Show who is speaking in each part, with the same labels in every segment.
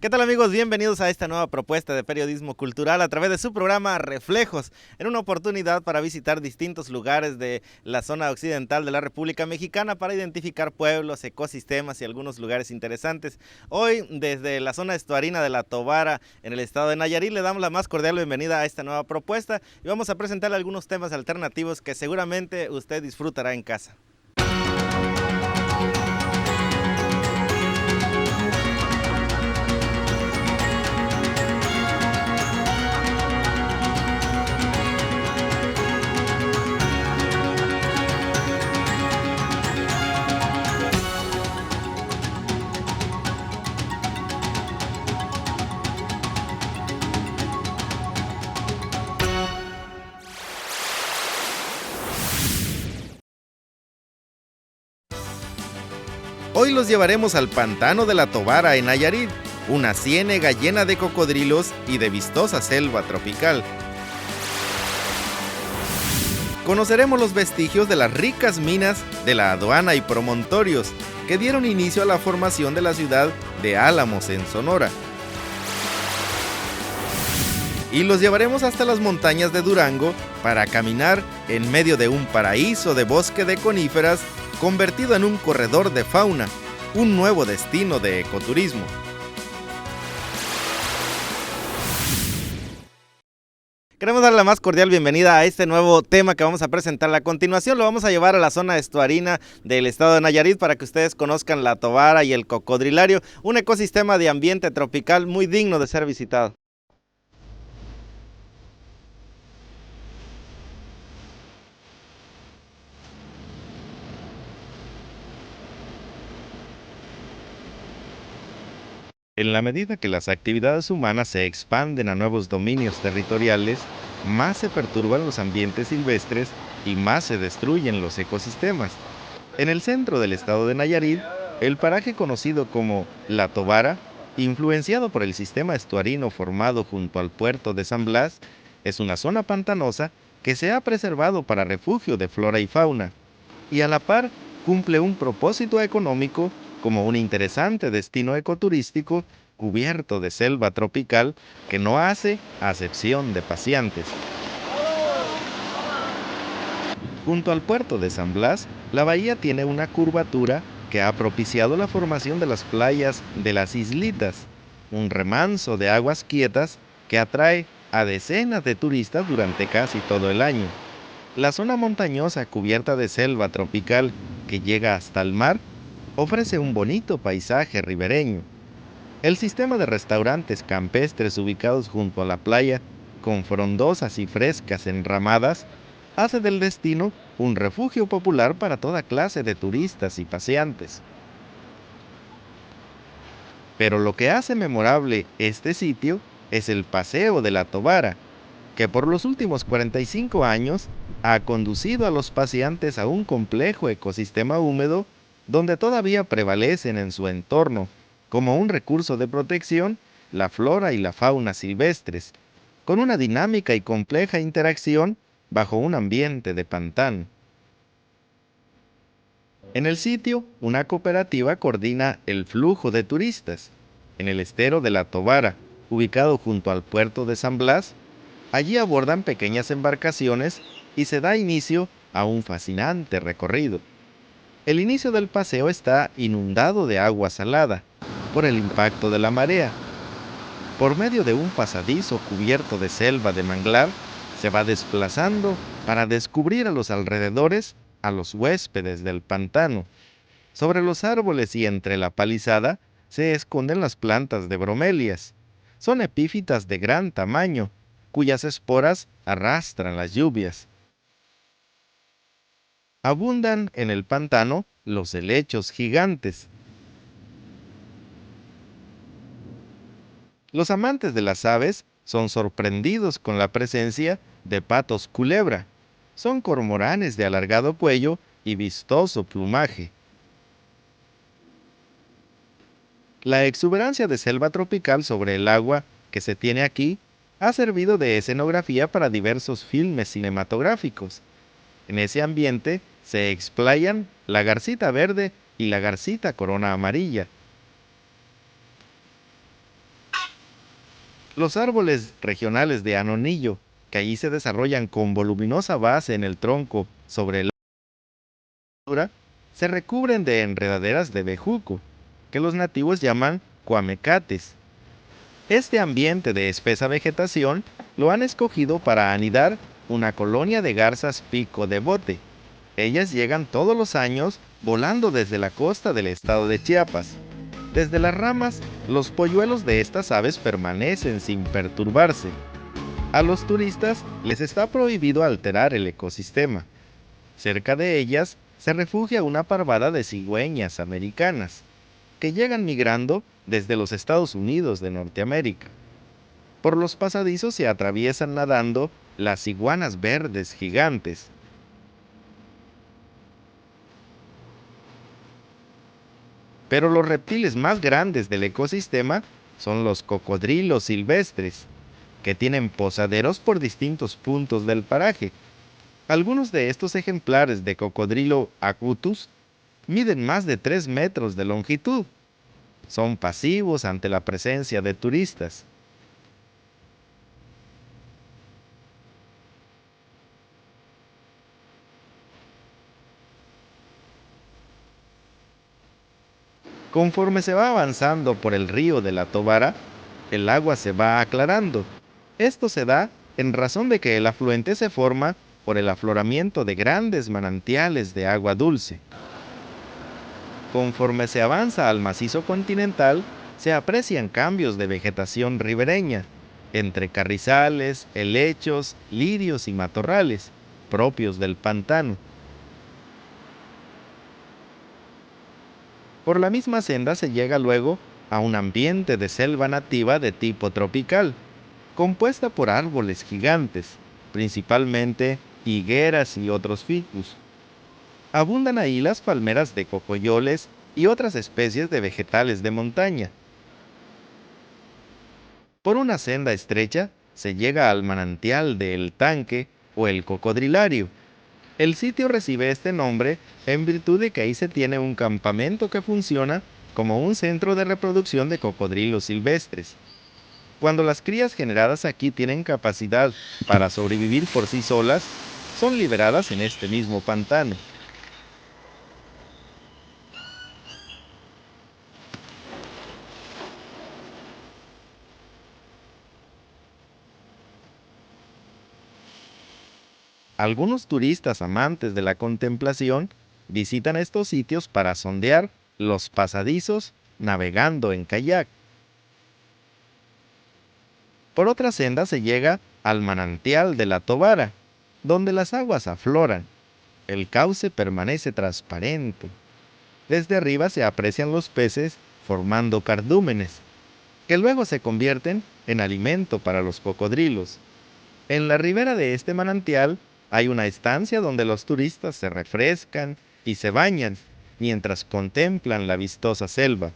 Speaker 1: ¿Qué tal amigos? Bienvenidos a esta nueva propuesta de periodismo cultural a través de su programa Reflejos, en una oportunidad para visitar distintos lugares de la zona occidental de la República Mexicana para identificar pueblos, ecosistemas y algunos lugares interesantes. Hoy, desde la zona estuarina de La Tobara, en el estado de Nayarit, le damos la más cordial bienvenida a esta nueva propuesta y vamos a presentarle algunos temas alternativos que seguramente usted disfrutará en casa. Hoy los llevaremos al pantano de La Tobara en Nayarit, una ciénaga llena de cocodrilos y de vistosa selva tropical. Conoceremos los vestigios de las ricas minas de la aduana y promontorios que dieron inicio a la formación de la ciudad de Álamos en Sonora. Y los llevaremos hasta las montañas de Durango para caminar en medio de un paraíso de bosque de coníferas convertido en un corredor de fauna, un nuevo destino de ecoturismo. Queremos dar la más cordial bienvenida a este nuevo tema que vamos a presentar. A continuación lo vamos a llevar a la zona estuarina del estado de Nayarit para que ustedes conozcan La Tobara y el cocodrilario, un ecosistema de ambiente tropical muy digno de ser visitado. En la medida que las actividades humanas se expanden a nuevos dominios territoriales, más se perturban los ambientes silvestres y más se destruyen los ecosistemas. En el centro del estado de Nayarit, el paraje conocido como La Tobara, influenciado por el sistema estuarino formado junto al puerto de San Blas, es una zona pantanosa que se ha preservado para refugio de flora y fauna, y a la par cumple un propósito económico como un interesante destino ecoturístico cubierto de selva tropical que no hace acepción de paseantes. Junto al puerto de San Blas, la bahía tiene una curvatura que ha propiciado la formación de las playas de las islitas, un remanso de aguas quietas que atrae a decenas de turistas durante casi todo el año. La zona montañosa cubierta de selva tropical que llega hasta el mar ofrece un bonito paisaje ribereño. El sistema de restaurantes campestres ubicados junto a la playa, con frondosas y frescas enramadas, hace del destino un refugio popular para toda clase de turistas y paseantes. Pero lo que hace memorable este sitio es el Paseo de La Tobara, que por los últimos 45 años ha conducido a los paseantes a un complejo ecosistema húmedo donde todavía prevalecen en su entorno, como un recurso de protección, la flora y la fauna silvestres, con una dinámica y compleja interacción bajo un ambiente de pantano. En el sitio, una cooperativa coordina el flujo de turistas. En el estero de La Tobara, ubicado junto al puerto de San Blas, allí abordan pequeñas embarcaciones y se da inicio a un fascinante recorrido. El inicio del paseo está inundado de agua salada por el impacto de la marea. Por medio de un pasadizo cubierto de selva de manglar, se va desplazando para descubrir a los alrededores a los huéspedes del pantano. Sobre los árboles y entre la palizada se esconden las plantas de bromelias. Son epífitas de gran tamaño, cuyas esporas arrastran las lluvias. Abundan en el pantano los helechos gigantes. Los amantes de las aves son sorprendidos con la presencia de patos culebra. Son cormoranes de alargado cuello y vistoso plumaje. La exuberancia de selva tropical sobre el agua que se tiene aquí ha servido de escenografía para diversos filmes cinematográficos. En ese ambiente se explayan la garcita verde y la garcita corona amarilla. Los árboles regionales de anonillo, que allí se desarrollan con voluminosa base en el tronco sobre el altura, se recubren de enredaderas de bejuco, que los nativos llaman cuamecates. Este ambiente de espesa vegetación lo han escogido para anidar una colonia de garzas pico de bote. Ellas llegan todos los años volando desde la costa del estado de Chiapas. Desde las ramas, los polluelos de estas aves permanecen sin perturbarse. A los turistas les está prohibido alterar el ecosistema. Cerca de ellas se refugia una parvada de cigüeñas americanas, que llegan migrando desde los Estados Unidos de Norteamérica. Por los pasadizos se atraviesan nadando las iguanas verdes gigantes. Pero los reptiles más grandes del ecosistema son los cocodrilos silvestres, que tienen posaderos por distintos puntos del paraje. Algunos de estos ejemplares de cocodrilo acutus miden más de 3 metros de longitud. Son pasivos ante la presencia de turistas. Conforme se va avanzando por el río de la Tobara, el agua se va aclarando. Esto se da en razón de que el afluente se forma por el afloramiento de grandes manantiales de agua dulce. Conforme se avanza al macizo continental, se aprecian cambios de vegetación ribereña, entre carrizales, helechos, lirios y matorrales, propios del pantano. Por la misma senda se llega luego a un ambiente de selva nativa de tipo tropical, compuesta por árboles gigantes, principalmente higueras y otros ficus. Abundan ahí las palmeras de cocoyoles y otras especies de vegetales de montaña. Por una senda estrecha se llega al manantial de El Tanque o el Cocodrilario. El sitio recibe este nombre en virtud de que ahí se tiene un campamento que funciona como un centro de reproducción de cocodrilos silvestres. Cuando las crías generadas aquí tienen capacidad para sobrevivir por sí solas, son liberadas en este mismo pantano. Algunos turistas amantes de la contemplación visitan estos sitios para sondear los pasadizos navegando en kayak. Por otra senda se llega al manantial de la Tobara, donde las aguas afloran. El cauce permanece transparente. Desde arriba se aprecian los peces formando cardúmenes, que luego se convierten en alimento para los cocodrilos. En la ribera de este manantial hay una estancia donde los turistas se refrescan y se bañan mientras contemplan la vistosa selva.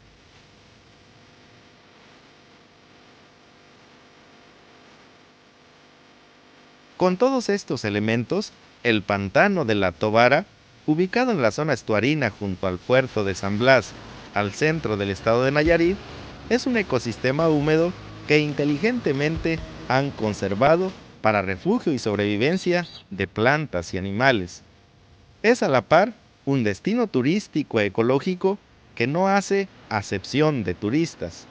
Speaker 1: Con todos estos elementos, el pantano de la Tobara, ubicado en la zona estuarina junto al puerto de San Blas, al centro del estado de Nayarit, es un ecosistema húmedo que inteligentemente han conservado para refugio y sobrevivencia de plantas y animales. Es a la par un destino turístico ecológico que no hace acepción de turistas.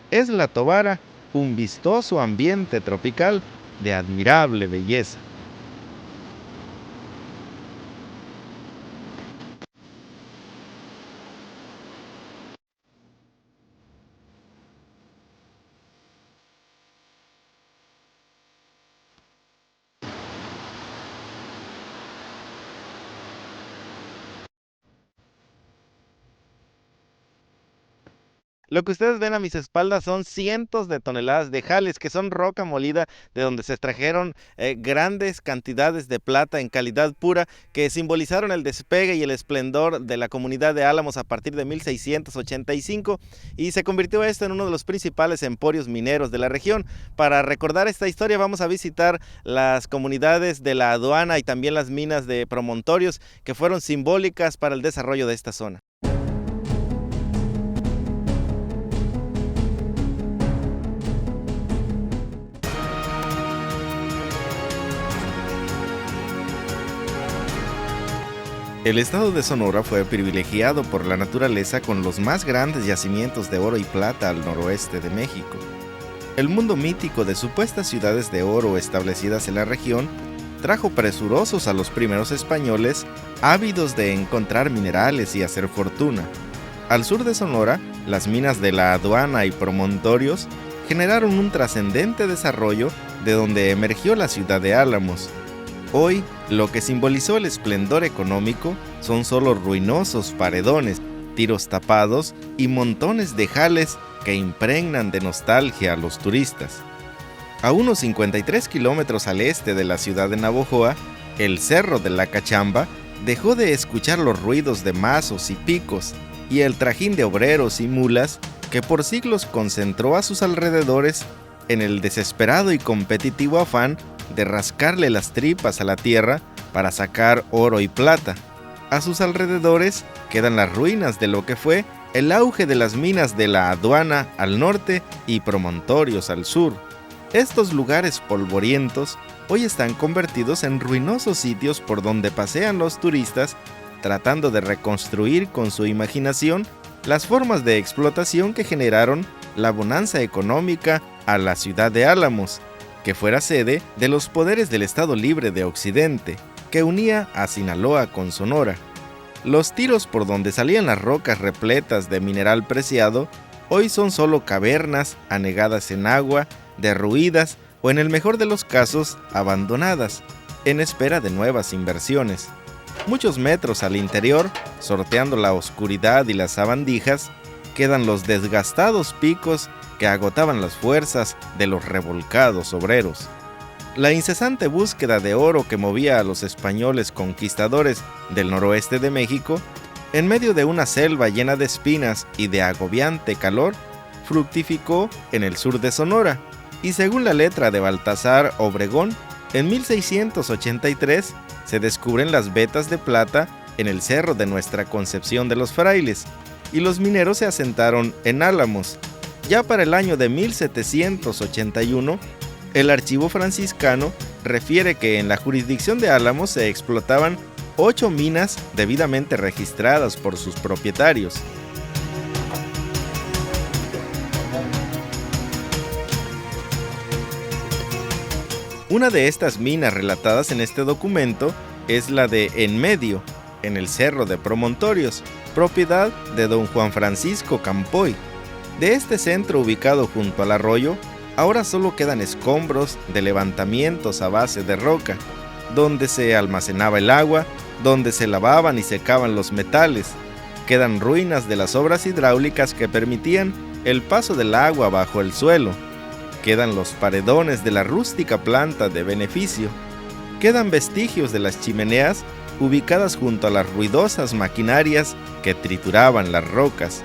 Speaker 1: Es la Tobara un vistoso ambiente tropical de admirable belleza. Lo que ustedes ven a mis espaldas son cientos de toneladas de jales, que son roca molida de donde se extrajeron grandes cantidades de plata en calidad pura, que simbolizaron el despegue y el esplendor de la comunidad de Álamos a partir de 1685, y se convirtió esto en uno de los principales emporios mineros de la región. Para recordar esta historia vamos a visitar las comunidades de la aduana y también las minas de promontorios, que fueron simbólicas para el desarrollo de esta zona. El estado de Sonora fue privilegiado por la naturaleza con los más grandes yacimientos de oro y plata al noroeste de México. El mundo mítico de supuestas ciudades de oro establecidas en la región trajo presurosos a los primeros españoles ávidos de encontrar minerales y hacer fortuna. Al sur de Sonora, las minas de La Aduana y Promontorios generaron un trascendente desarrollo de donde emergió la ciudad de Álamos. Hoy, lo que simbolizó el esplendor económico son solo ruinosos paredones, tiros tapados y montones de jales que impregnan de nostalgia a los turistas. A unos 53 kilómetros al este de la ciudad de Navojoa, el Cerro de la Cachamba dejó de escuchar los ruidos de mazos y picos y el trajín de obreros y mulas que por siglos concentró a sus alrededores en el desesperado y competitivo afán de rascarle las tripas a la tierra para sacar oro y plata. A sus alrededores quedan las ruinas de lo que fue el auge de las minas de La Aduana al norte y Promontorios al sur. Estos lugares polvorientos hoy están convertidos en ruinosos sitios por donde pasean los turistas tratando de reconstruir con su imaginación las formas de explotación que generaron la bonanza económica a la ciudad de Álamos, que fuera sede de los poderes del Estado Libre de Occidente, que unía a Sinaloa con Sonora. Los tiros por donde salían las rocas repletas de mineral preciado hoy son solo cavernas anegadas en agua, derruidas o en el mejor de los casos abandonadas, en espera de nuevas inversiones. Muchos metros al interior, sorteando la oscuridad y las sabandijas, quedan los desgastados picos que agotaban las fuerzas de los revolcados obreros. La incesante búsqueda de oro que movía a los españoles conquistadores del noroeste de México, en medio de una selva llena de espinas y de agobiante calor, fructificó en el sur de Sonora, y según la letra de Baltasar Obregón, en 1683 se descubren las vetas de plata en el cerro de Nuestra Concepción de los Frailes, y los mineros se asentaron en Álamos. Ya para el año de 1781, el archivo franciscano refiere que en la jurisdicción de Álamos se explotaban 8 minas debidamente registradas por sus propietarios. Una de estas minas relatadas en este documento es la de En Medio, en el Cerro de Promontorios, propiedad de don Juan Francisco Campoy. De este centro ubicado junto al arroyo, ahora solo quedan escombros de levantamientos a base de roca, donde se almacenaba el agua, donde se lavaban y secaban los metales. Quedan ruinas de las obras hidráulicas que permitían el paso del agua bajo el suelo. Quedan los paredones de la rústica planta de beneficio. Quedan vestigios de las chimeneas ubicadas junto a las ruidosas maquinarias que trituraban las rocas.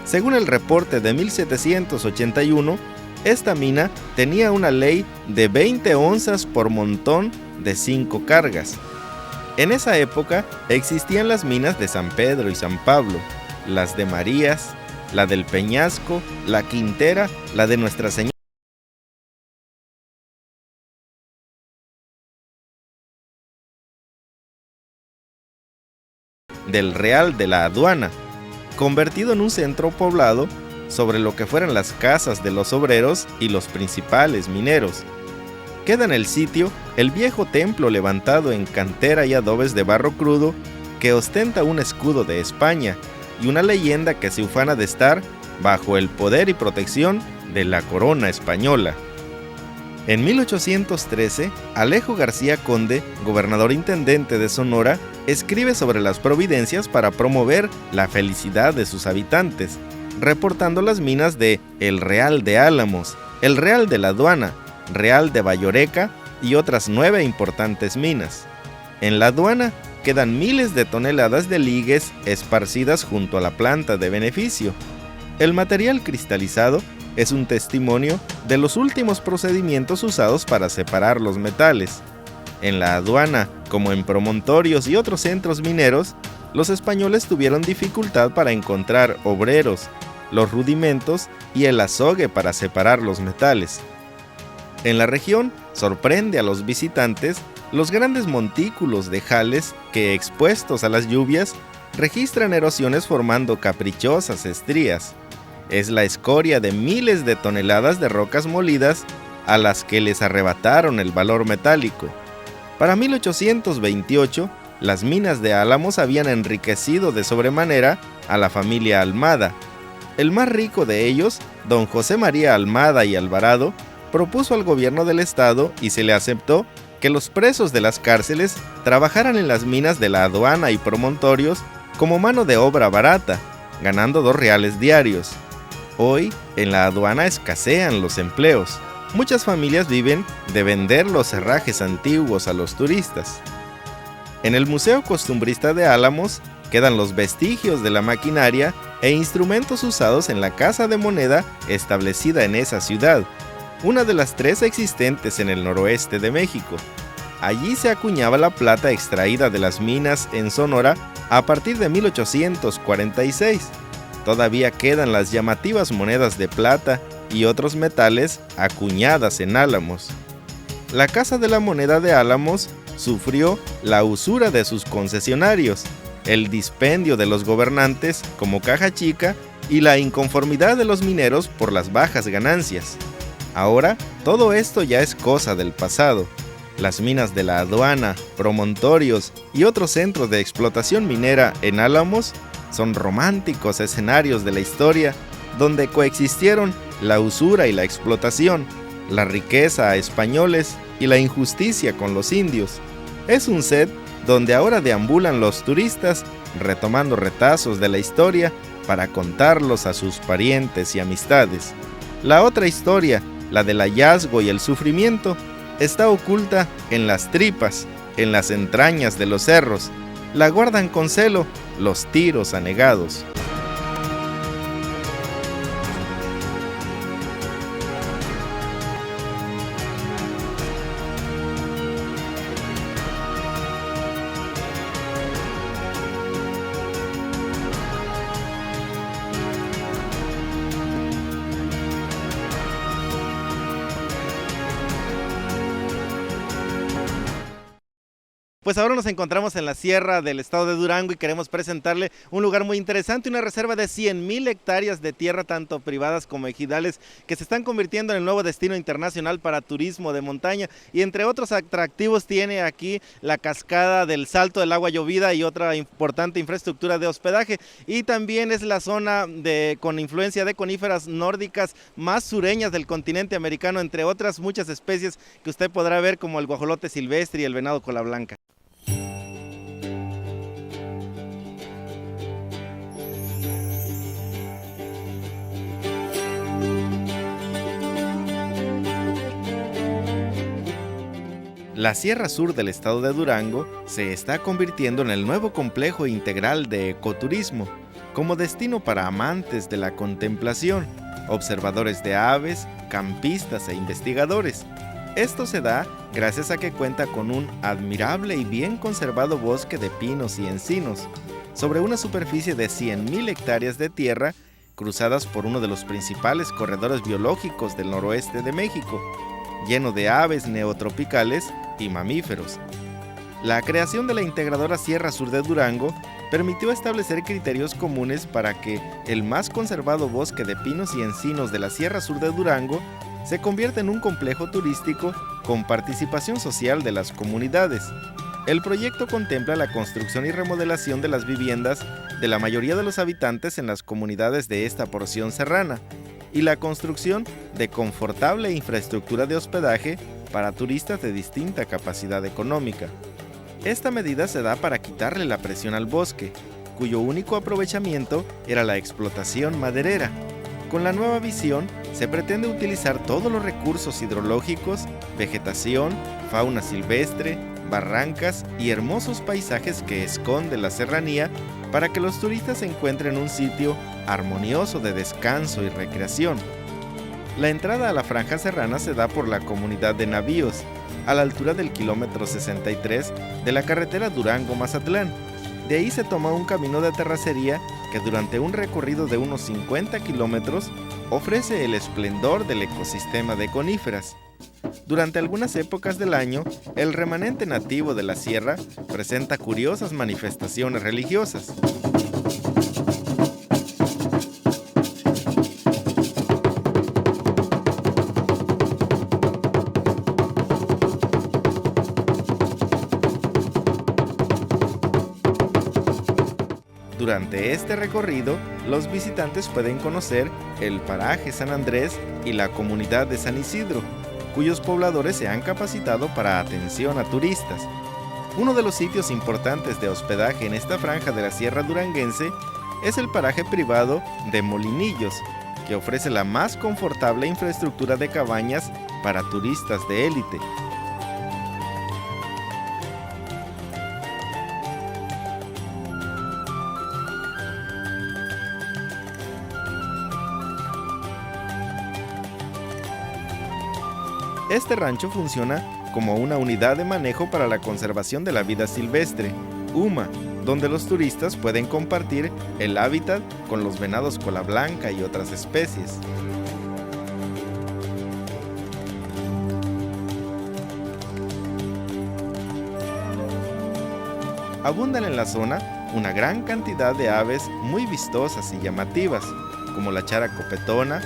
Speaker 1: Según el reporte de 1781, esta mina tenía una ley de 20 onzas por montón de 5 cargas. En esa época existían las minas de San Pedro y San Pablo, las de Marías, la del Peñasco, la Quintera, la de Nuestra Señora del Real de la Aduana, convertido en un centro poblado sobre lo que fueran las casas de los obreros y los principales mineros. Queda en el sitio el viejo templo levantado en cantera y adobes de barro crudo que ostenta un escudo de España y una leyenda que se ufana de estar bajo el poder y protección de la corona española. En 1813, Alejo García Conde, gobernador intendente de Sonora, escribe sobre las providencias para promover la felicidad de sus habitantes, reportando las minas de El Real de Álamos, El Real de la Aduana, Real de Bayoreca y otras 9 importantes minas. En la aduana quedan miles de toneladas de ligues esparcidas junto a la planta de beneficio. El material cristalizado es un testimonio de los últimos procedimientos usados para separar los metales. En la aduana, como en Promontorios y otros centros mineros, los españoles tuvieron dificultad para encontrar obreros, los rudimentos y el azogue para separar los metales. En la región, sorprende a los visitantes Los grandes montículos de jales que, expuestos a las lluvias, registran erosiones formando caprichosas estrías. Es la escoria de miles de toneladas de rocas molidas a las que les arrebataron el valor metálico. Para 1828, las minas de Álamos habían enriquecido de sobremanera a la familia Almada. El más rico de ellos, don José María Almada y Alvarado, propuso al gobierno del estado y se le aceptó que los presos de las cárceles trabajaran en las minas de la aduana y promontorios como mano de obra barata, ganando 2 reales diarios. Hoy, en la aduana escasean los empleos. Muchas familias viven de vender los herrajes antiguos a los turistas. En el Museo Costumbrista de Álamos quedan los vestigios de la maquinaria e instrumentos usados en la casa de moneda establecida en esa ciudad, una de las 3 existentes en el noroeste de México. Allí se acuñaba la plata extraída de las minas en Sonora a partir de 1846. Todavía quedan las llamativas monedas de plata y otros metales acuñadas en Álamos. La Casa de la Moneda de Álamos sufrió la usura de sus concesionarios, el dispendio de los gobernantes como caja chica y la inconformidad de los mineros por las bajas ganancias. Ahora, todo esto ya es cosa del pasado. Las minas de la aduana, promontorios y otros centros de explotación minera en Álamos son románticos escenarios de la historia donde coexistieron la usura y la explotación, la riqueza a españoles y la injusticia con los indios. Es un set donde ahora deambulan los turistas retomando retazos de la historia para contarlos a sus parientes y amistades. La otra historia, la del hallazgo y el sufrimiento, está oculta en las tripas, en las entrañas de los cerros. La guardan con celo los tiros anegados.
Speaker 2: Pues ahora nos encontramos en la sierra del estado de Durango y queremos presentarle un lugar muy interesante, una reserva de 100,000 hectáreas de tierra, tanto privadas como ejidales, que se están convirtiendo en el nuevo destino internacional para turismo de montaña, y entre otros atractivos tiene aquí la cascada del Salto del Agua Llovida y otra importante infraestructura de hospedaje, y también es la zona con influencia de coníferas nórdicas más sureñas del continente americano, entre otras muchas especies que usted podrá ver, como el guajolote silvestre y el venado cola blanca.
Speaker 1: La Sierra Sur del estado de Durango se está convirtiendo en el nuevo complejo integral de ecoturismo, como destino para amantes de la contemplación, observadores de aves, campistas e investigadores. Esto se da gracias a que cuenta con un admirable y bien conservado bosque de pinos y encinos, sobre una superficie de 100,000 hectáreas de tierra, cruzadas por uno de los principales corredores biológicos del noroeste de México, lleno de aves neotropicales y mamíferos. La creación de la integradora Sierra Sur de Durango permitió establecer criterios comunes para que el más conservado bosque de pinos y encinos de la Sierra Sur de Durango se convierta en un complejo turístico con participación social de las comunidades. El proyecto contempla la construcción y remodelación de las viviendas de la mayoría de los habitantes en las comunidades de esta porción serrana, y la construcción de confortable infraestructura de hospedaje para turistas de distinta capacidad económica. Esta medida se da para quitarle la presión al bosque, cuyo único aprovechamiento era la explotación maderera. Con la nueva visión, se pretende utilizar todos los recursos hidrológicos, vegetación, fauna silvestre, barrancas y hermosos paisajes que esconde la serranía para que los turistas encuentren un sitio armonioso de descanso y recreación. La entrada a la franja serrana se da por la comunidad de Navíos, a la altura del kilómetro 63 de la carretera Durango-Mazatlán. De ahí se toma un camino de terracería que durante un recorrido de unos 50 kilómetros ofrece el esplendor del ecosistema de coníferas.
Speaker 2: Durante algunas épocas del año, el remanente nativo de la sierra presenta curiosas manifestaciones religiosas. Durante este recorrido, los visitantes pueden conocer el paraje San Andrés y la comunidad de San Isidro, cuyos pobladores se han capacitado para atención a turistas. Uno de los sitios importantes de hospedaje en esta franja de la Sierra Duranguense es el paraje privado de Molinillos, que ofrece la más confortable infraestructura de cabañas para turistas de élite. Este rancho funciona como una unidad de manejo para la conservación de la vida silvestre, UMA, donde los turistas pueden compartir el hábitat con los venados cola blanca y otras especies. Abundan en la zona una gran cantidad de aves muy vistosas y llamativas, como la chara copetona,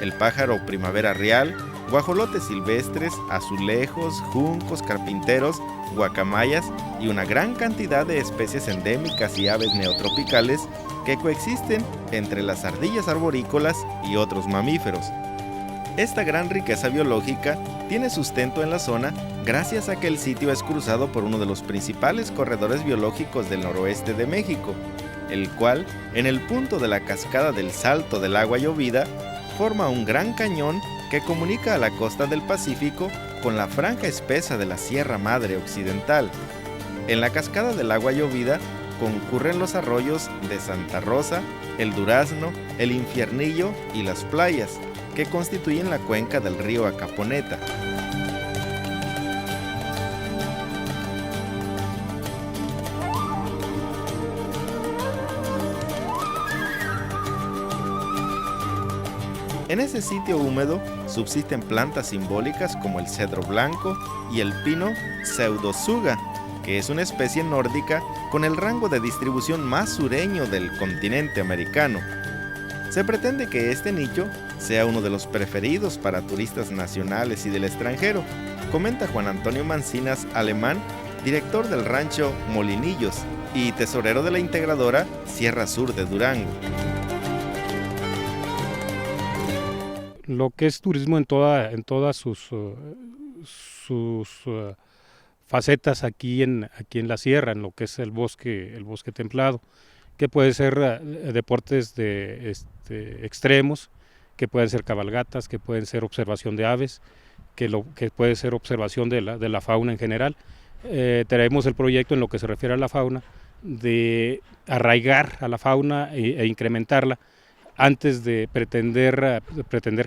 Speaker 2: el pájaro primavera real, guajolotes silvestres, azulejos, juncos, carpinteros, guacamayas y una gran cantidad de especies endémicas y aves neotropicales que coexisten entre las ardillas arborícolas y otros mamíferos. Esta gran riqueza biológica tiene sustento en la zona gracias a que el sitio es cruzado por uno de los principales corredores biológicos del noroeste de México, el cual, en el punto de la cascada del Salto del Agua Llovida, forma un gran cañón que comunica a la costa del Pacífico con la franja espesa de la Sierra Madre Occidental. En la cascada del Agua Llovida concurren los arroyos de Santa Rosa, el Durazno, el Infiernillo y las playas, que constituyen la cuenca del río Acaponeta. En ese sitio húmedo subsisten plantas simbólicas como el cedro blanco y el pino pseudotsuga, que es una especie nórdica con el rango de distribución más sureño del continente americano. Se pretende que este nicho sea uno de los preferidos para turistas nacionales y del extranjero, comenta Juan Antonio Mancinas Alemán, director del rancho Molinillos y tesorero de la integradora Sierra Sur de Durango.
Speaker 3: Lo que es turismo en todas sus facetas aquí en la sierra, en lo que es el bosque templado, que puede ser deportes de extremos, que pueden ser cabalgatas, que pueden ser observación de aves, que puede ser observación de la fauna en general. Tenemos el proyecto en lo que se refiere a la fauna, de arraigar a la fauna e incrementarla antes de pretender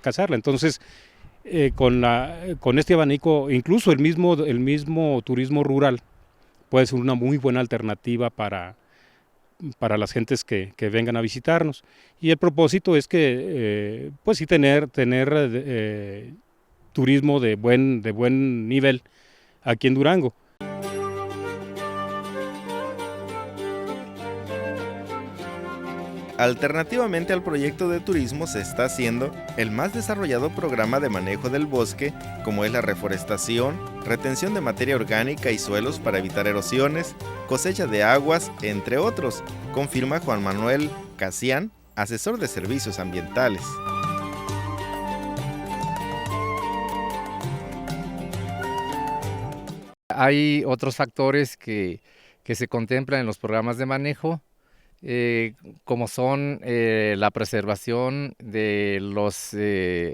Speaker 3: cazarla. Entonces, con este abanico, incluso el mismo turismo rural puede ser una muy buena alternativa para las gentes que vengan a visitarnos. Y el propósito es que, pues sí, tener turismo de buen nivel aquí en Durango.
Speaker 2: Alternativamente al proyecto de turismo se está haciendo el más desarrollado programa de manejo del bosque, como es la reforestación, retención de materia orgánica y suelos para evitar erosiones, cosecha de aguas, entre otros, confirma Juan Manuel Casián, asesor de servicios ambientales.
Speaker 4: Hay otros factores que se contemplan en los programas de manejo, como son la preservación de los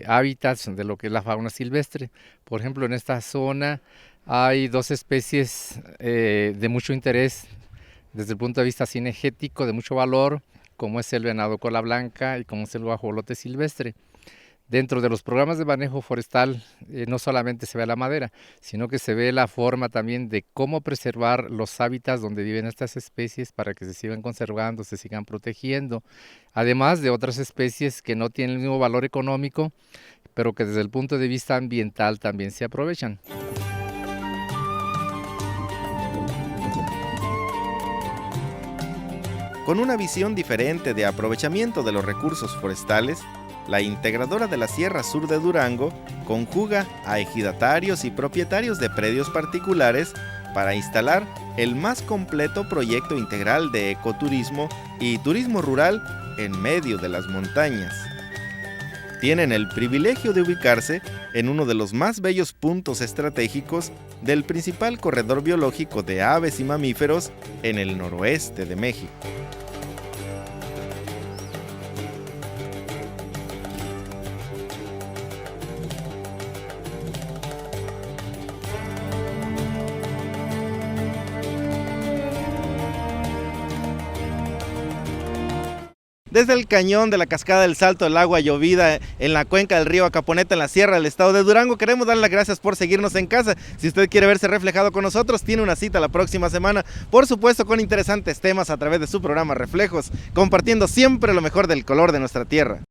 Speaker 4: hábitats de lo que es la fauna silvestre. Por ejemplo, en esta zona hay dos especies de mucho interés desde el punto de vista cinegético, de mucho valor, como es el venado cola blanca y como es el guajolote silvestre. Dentro de los programas de manejo forestal no solamente se ve la madera, sino que se ve la forma también de cómo preservar los hábitats donde viven estas especies para que se sigan conservando, se sigan protegiendo, además de otras especies que no tienen el mismo valor económico, pero que desde el punto de vista ambiental también se aprovechan.
Speaker 2: Con una visión diferente de aprovechamiento de los recursos forestales, la integradora de la Sierra Sur de Durango conjuga a ejidatarios y propietarios de predios particulares para instalar el más completo proyecto integral de ecoturismo y turismo rural en medio de las montañas. Tienen el privilegio de ubicarse en uno de los más bellos puntos estratégicos del principal corredor biológico de aves y mamíferos en el noroeste de México. Desde el cañón de la cascada del Salto del Agua Llovida en la cuenca del río Acaponeta en la sierra del estado de Durango, queremos darle las gracias por seguirnos en casa. Si usted quiere verse reflejado con nosotros, tiene una cita la próxima semana, por supuesto con interesantes temas a través de su programa Reflejos, compartiendo siempre lo mejor del color de nuestra tierra.